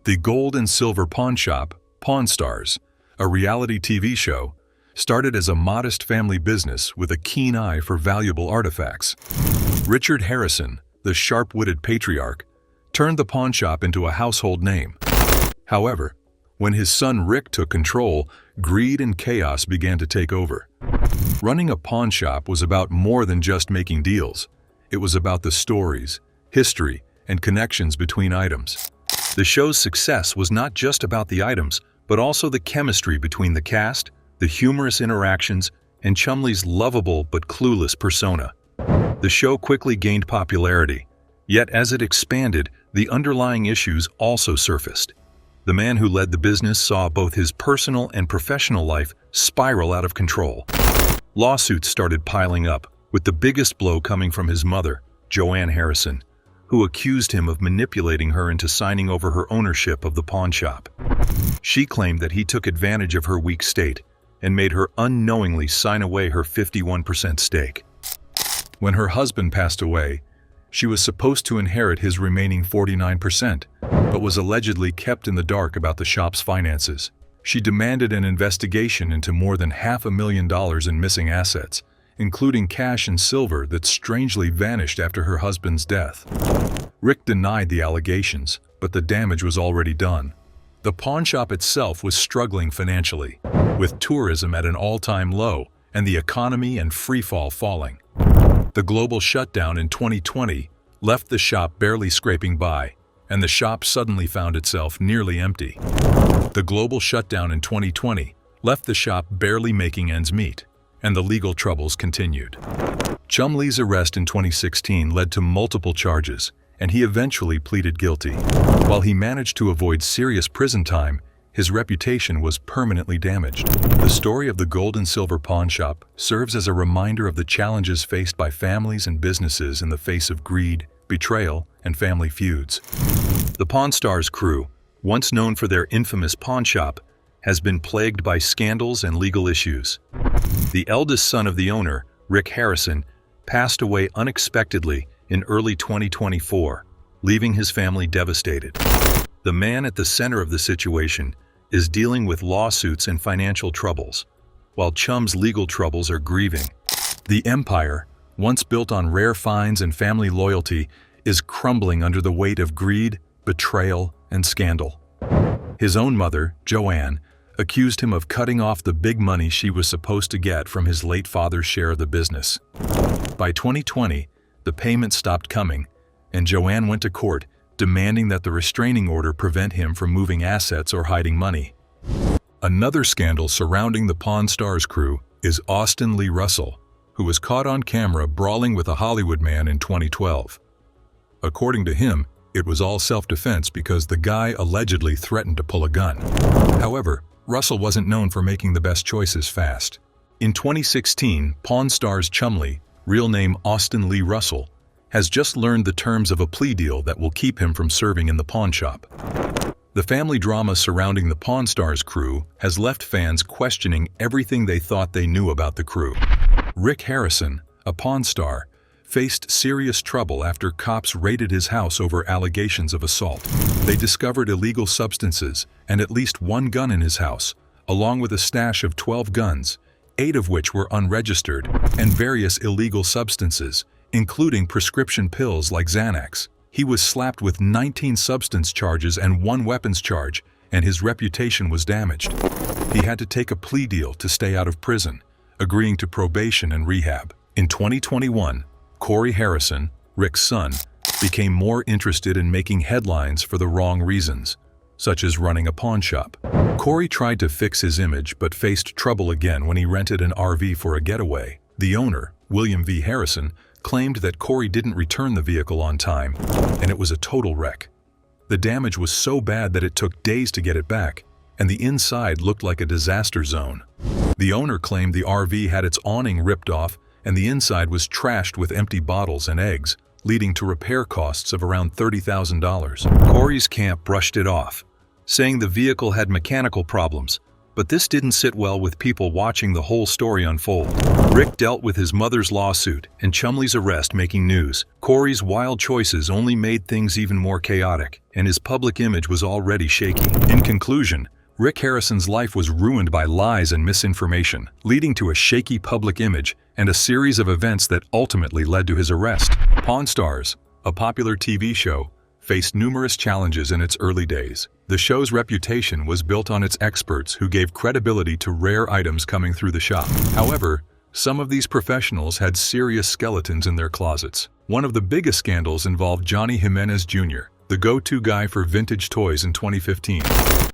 The Gold and Silver Pawn Shop, Pawn Stars, a reality TV show, started as a modest family business with a keen eye for valuable artifacts. Richard Harrison, the sharp-witted patriarch, turned the pawn shop into a household name. However, when his son Rick took control, greed and chaos began to take over. Running a pawn shop was about more than just making deals. It was about the stories, history, and connections between items. The show's success was not just about the items, but also the chemistry between the cast, the humorous interactions, and Chumley's lovable but clueless persona. The show quickly gained popularity, yet as it expanded, the underlying issues also surfaced. The man who led the business saw both his personal and professional life spiral out of control. Lawsuits started piling up, with the biggest blow coming from his mother, Joanne Harrison, who accused him of manipulating her into signing over her ownership of the pawn shop. She claimed that he took advantage of her weak state and made her unknowingly sign away her 51% stake. When her husband passed away, she was supposed to inherit his remaining 49%, but was allegedly kept in the dark about the shop's finances. She demanded an investigation into more than $500,000 in missing assets, including cash and silver that strangely vanished after her husband's death. Rick denied the allegations, but the damage was already done. The pawn shop itself was struggling financially, with tourism at an all-time low and the economy and freefall falling. The global shutdown in 2020 left the shop barely scraping by, and the shop suddenly found itself nearly empty. The global shutdown in 2020 left the shop barely making ends meet, and the legal troubles continued. Chumley's arrest in 2016 led to multiple charges, and he eventually pleaded guilty. While he managed to avoid serious prison time, his reputation was permanently damaged. The story of the Gold and Silver Pawn Shop serves as a reminder of the challenges faced by families and businesses in the face of greed, betrayal, and family feuds. The Pawn Stars crew, once known for their infamous pawn shop, has been plagued by scandals and legal issues. The eldest son of the owner, Rick Harrison, passed away unexpectedly in early 2024, leaving his family devastated. The man at the center of the situation is dealing with lawsuits and financial troubles, while Chum's legal troubles are grieving. The empire, once built on rare finds and family loyalty, is crumbling under the weight of greed, betrayal, and scandal. His own mother, Joanne, accused him of cutting off the big money she was supposed to get from his late father's share of the business. By 2020, the payment stopped coming, and Joanne went to court demanding that the restraining order prevent him from moving assets or hiding money. Another scandal surrounding the Pawn Stars crew is Austin Lee Russell, who was caught on camera brawling with a Hollywood man in 2012. According to him, it was all self-defense because the guy allegedly threatened to pull a gun. However, Russell wasn't known for making the best choices fast. In 2016, Pawn Stars Chumley, real name Austin Lee Russell, has just learned the terms of a plea deal that will keep him from serving in the pawn shop. The family drama surrounding the Pawn Stars crew has left fans questioning everything they thought they knew about the crew. Rick Harrison, a pawn star, faced serious trouble after cops raided his house over allegations of assault. They discovered illegal substances and at least one gun in his house, along with a stash of 12 guns, 8 of which were unregistered, and various illegal substances, including prescription pills like Xanax. He was slapped with 19 substance charges and 1 weapons charge, and his reputation was damaged. He had to take a plea deal to stay out of prison, agreeing to probation and rehab. In 2021, Corey Harrison, Rick's son, became more interested in making headlines for the wrong reasons, such as running a pawn shop. Corey tried to fix his image but faced trouble again when he rented an RV for a getaway. The owner, William V. Harrison, claimed that Corey didn't return the vehicle on time, and it was a total wreck. The damage was so bad that it took days to get it back, and the inside looked like a disaster zone. The owner claimed the RV had its awning ripped off, and the inside was trashed with empty bottles and eggs, leading to repair costs of around $30,000. Corey's camp brushed it off, saying the vehicle had mechanical problems, But this didn't sit well with people watching the whole story unfold. Rick dealt with his mother's lawsuit and Chumley's arrest making news. Corey's wild choices only made things even more chaotic, and his public image was already shaky. In conclusion, Rick Harrison's life was ruined by lies and misinformation, leading to a shaky public image and a series of events that ultimately led to his arrest. Pawn Stars, a popular TV show, faced numerous challenges in its early days. The show's reputation was built on its experts who gave credibility to rare items coming through the shop. However, some of these professionals had serious skeletons in their closets. One of the biggest scandals involved Johnny Jimenez Jr., the go-to guy for vintage toys in 2015,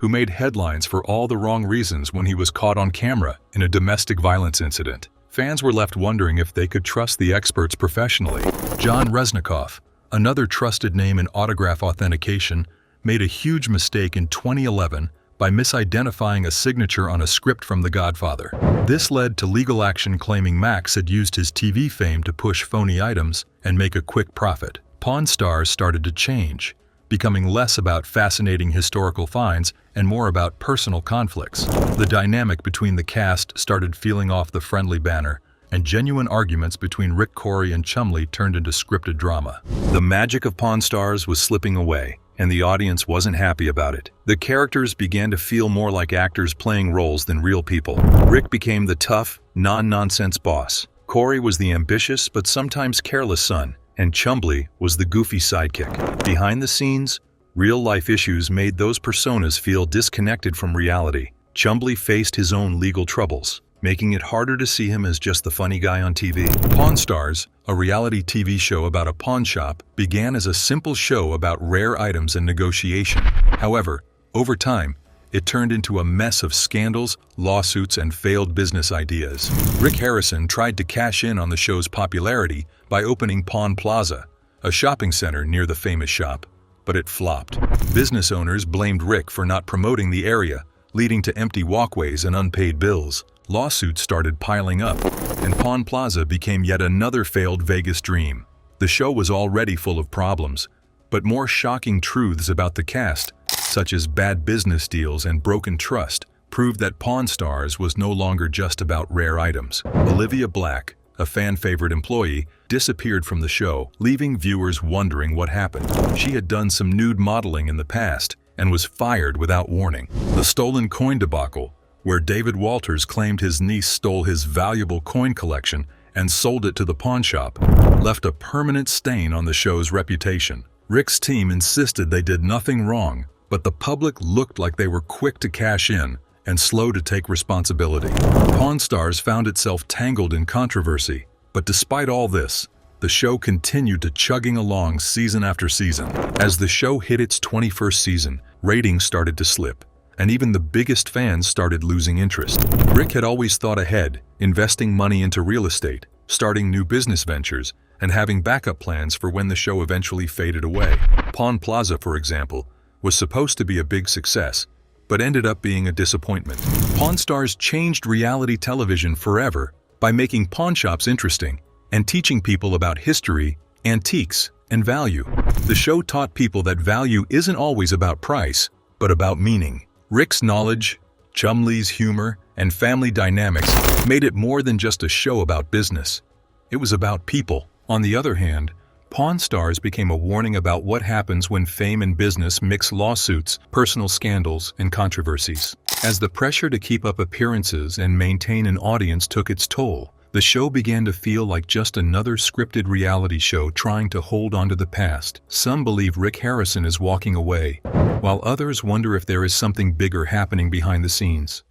who made headlines for all the wrong reasons when he was caught on camera in a domestic violence incident. Fans were left wondering if they could trust the experts professionally. John Resnikoff, another trusted name in autograph authentication, made a huge mistake in 2011 by misidentifying a signature on a script from The Godfather. This led to legal action claiming Max had used his TV fame to push phony items and make a quick profit. Pawn Stars started to change, becoming less about fascinating historical finds and more about personal conflicts. The dynamic between the cast started feeling off the friendly banner, and genuine arguments between Rick, Corey, and Chumley turned into scripted drama. The magic of Pawn Stars was slipping away, and the audience wasn't happy about it. The characters began to feel more like actors playing roles than real people. Rick became the tough, non-nonsense boss. Corey was the ambitious but sometimes careless son, and Chumley was the goofy sidekick. Behind the scenes, real-life issues made those personas feel disconnected from reality. Chumley faced his own legal troubles, making it harder to see him as just the funny guy on TV. Pawn Stars, a reality TV show about a pawn shop, began as a simple show about rare items and negotiation. However, over time, it turned into a mess of scandals, lawsuits, and failed business ideas. Rick Harrison tried to cash in on the show's popularity by opening Pawn Plaza, a shopping center near the famous shop, but it flopped. Business owners blamed Rick for not promoting the area, leading to empty walkways and unpaid bills. Lawsuits started piling up, and Pawn Plaza became yet another failed Vegas dream. The show was already full of problems, but more shocking truths about the cast, such as bad business deals and broken trust, proved that Pawn Stars was no longer just about rare items. Olivia Black, a fan-favorite employee, disappeared from the show, leaving viewers wondering what happened. She had done some nude modeling in the past and was fired without warning. The stolen coin debacle, where David Walters claimed his niece stole his valuable coin collection and sold it to the pawn shop, left a permanent stain on the show's reputation. Rick's team insisted they did nothing wrong, but the public looked like they were quick to cash in and slow to take responsibility. Pawn Stars found itself tangled in controversy, but despite all this, the show continued to chugging along season after season. As the show hit its 21st season, ratings started to slip, and even the biggest fans started losing interest. Rick had always thought ahead, investing money into real estate, starting new business ventures, and having backup plans for when the show eventually faded away. Pawn Plaza, for example, was supposed to be a big success, but ended up being a disappointment. Pawn Stars changed reality television forever by making pawn shops interesting and teaching people about history, antiques, and value. The show taught people that value isn't always about price, but about meaning. Rick's knowledge, Chumley's humor, and family dynamics made it more than just a show about business. It was about people. On the other hand, Pawn Stars became a warning about what happens when fame and business mix lawsuits, personal scandals, and controversies. As the pressure to keep up appearances and maintain an audience took its toll, the show began to feel like just another scripted reality show trying to hold on to the past. Some believe Rick Harrison is walking away, while others wonder if there is something bigger happening behind the scenes.